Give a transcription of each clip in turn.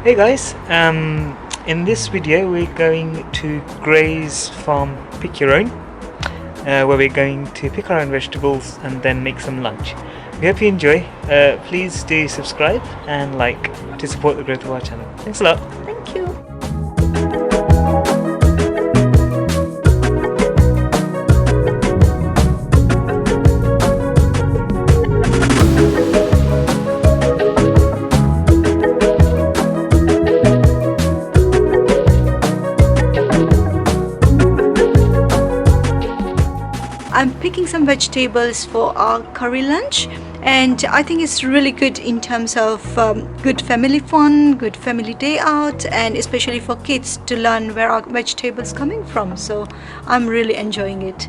Hey guys, in this video we're going to Gray's Farm Pick Your Own, where we're going to pick our own vegetables and then make some lunch. We hope you enjoy. Please do subscribe and like to support the growth of our channel. Thanks a lot. Thank you. I'm picking some vegetables for our curry lunch, and I think it's really good in terms of good family fun, good family day out, and especially for kids to learn where our vegetables coming from. So I'm really enjoying it.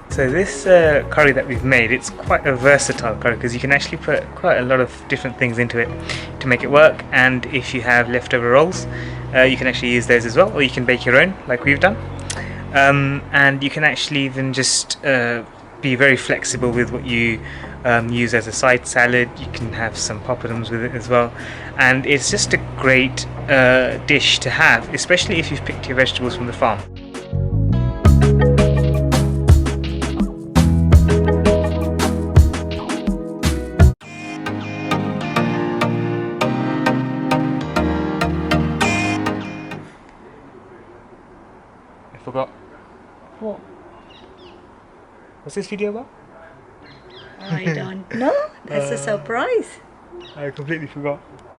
So this curry that we've made, it's quite a versatile curry because you can actually put quite a lot of different things into it to make it work. And if you have leftover rolls, you can actually use those as well, or you can bake your own like we've done. And you can actually even just be very flexible with what you use as a side salad. You can have some poppadoms with it as well, and it's just a great dish to have, especially if you've picked your vegetables from the farm. Forgot. What? What's this video about? I don't know. That's a surprise. I completely forgot.